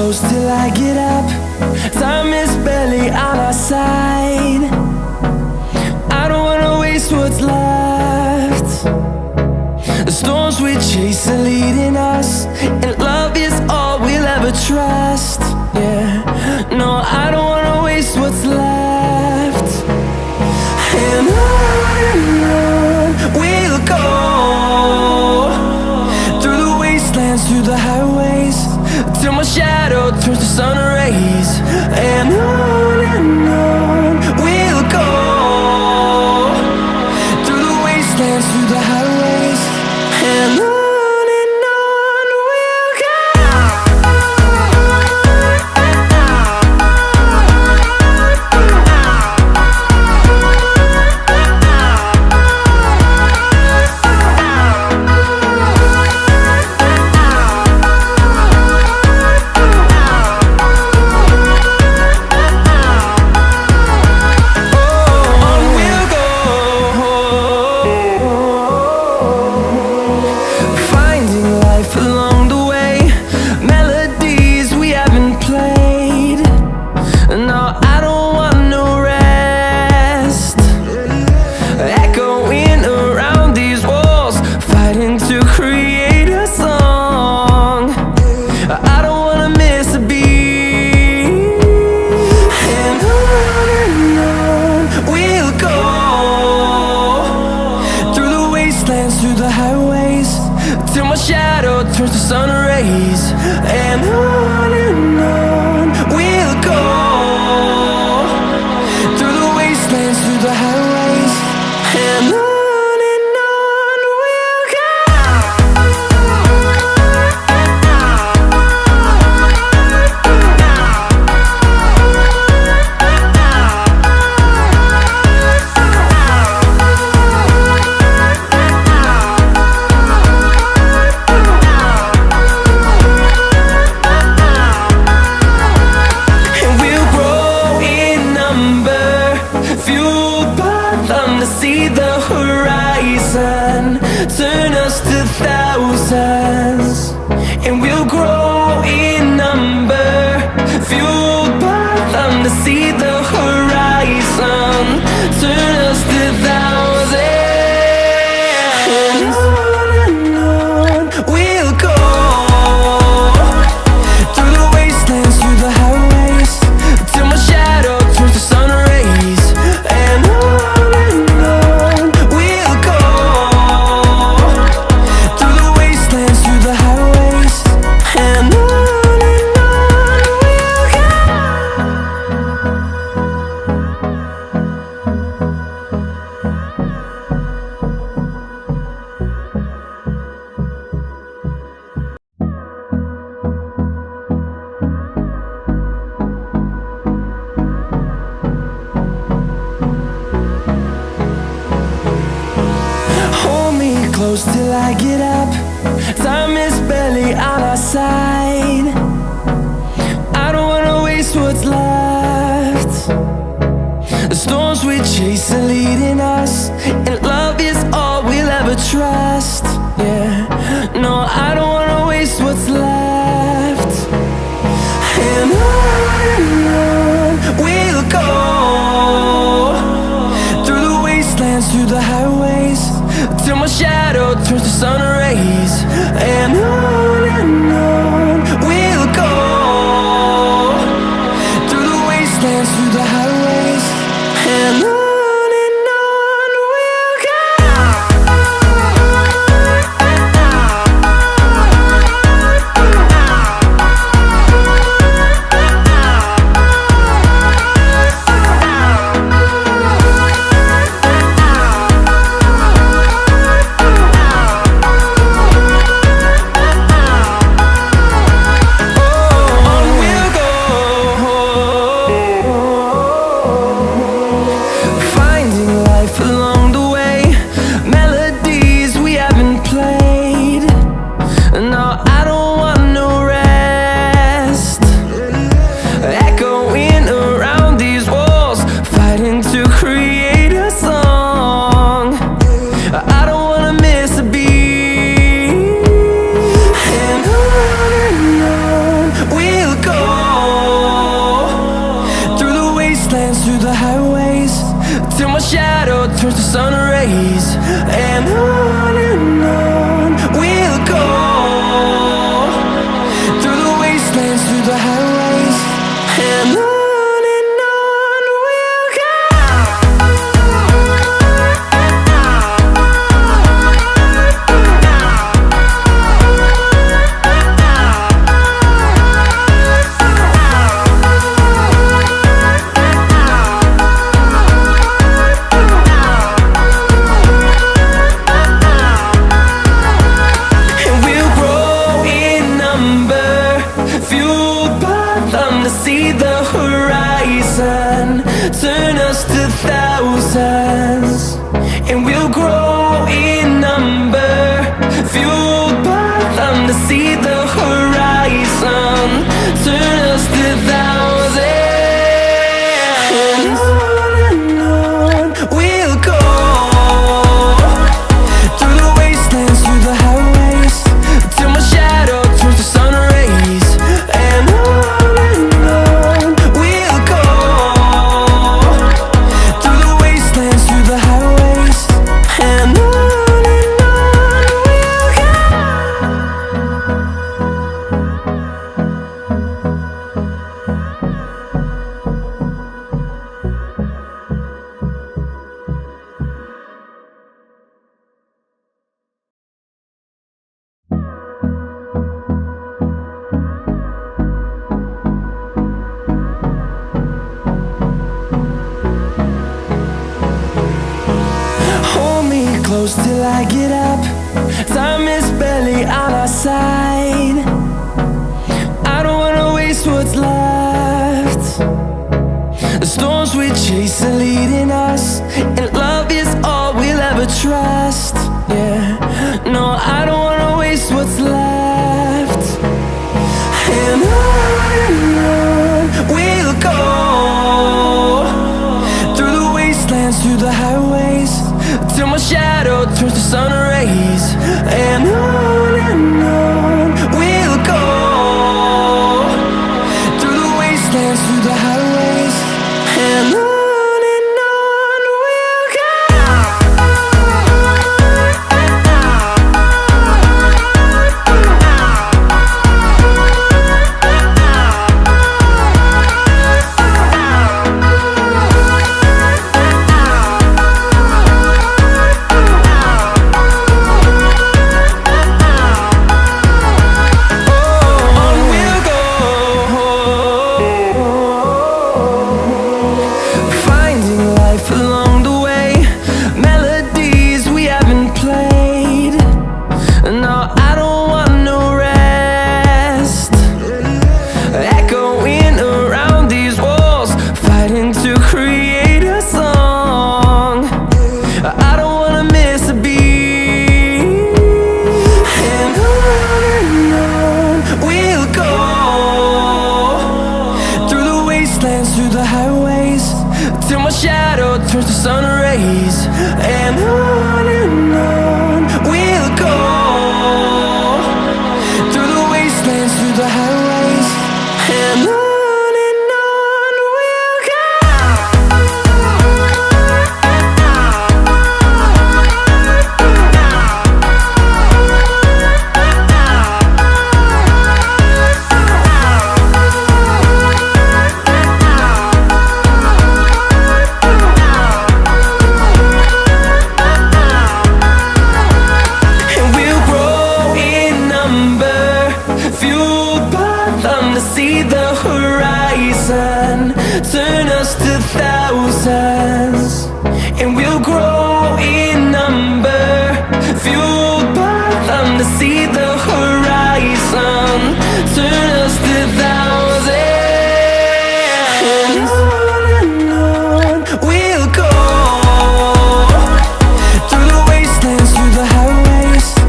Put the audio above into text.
close till I get up. Time is barely on our side. I don't wanna waste what's left. The storms we chase are leading us, and love is all we'll ever trust. Yeah, no, I don't wanna waste what's left. And on we'll go, through the wastelands, through the highways, till my shadow turns to sun rays. And on we'll go, through the wastelands, through the highways, and on we'll go. Through the highways, till my shadow turns to sun rays. And on we'll go, through the wastelands, through the highways, and on we'll go. See the horizon turn us to thousands, and we'll grow in number, fueled by them. To see the horizon turn us to thousands, and on we'll go, through the wastelands, through the highways, till my shadow turns to sun rays. And close till I get up. Time is barely on our side. I don't wanna waste what's left. The storms we chase are leading us, and love is all we'll ever trust. Yeah, no, I don't wanna waste what's left. And on we'll go, through the wastelands, through the highways, till my shadow turns to sun rays. And on we'll go, through the wastelands, through the highways, and on we'll go. and on we'll go. And we'll grow in number, fueled by them to see the horizon, turn us to thousands. And we'll grow in number, fueled by them to see the horizon, turn us to thousands. And on we'll go, through the wastelands, through the highways, till my shadow turns to sun rays. And on we'll go, through the wastelands, through the highways. And on we'll go. Hold me close till I get up. Time is barely on our side. I don't wanna waste what's left. The storms we chase are leading us, and love is all we'll ever trust. Yeah, no, I don't wanna waste what's left. And on we'll go, through the wastelands, through the highways, till my shadow turns to sun rays. And on we'll go, through the wastelands, through the highways. And on we'll go. On we'll go, finding life along the way, melodies we haven't played. No, I don't want no rest, echoing around these walls, fighting to create a song. I don't wanna miss a beat. And on we'll go, through the wastelands, through the highways, till my shadow turns to sun rays. And on we'll go, through the wastelands, through the highways. And on we'll go. And we'll grow in number, fueled by them to see the horizon, turn us to thousands. And we'll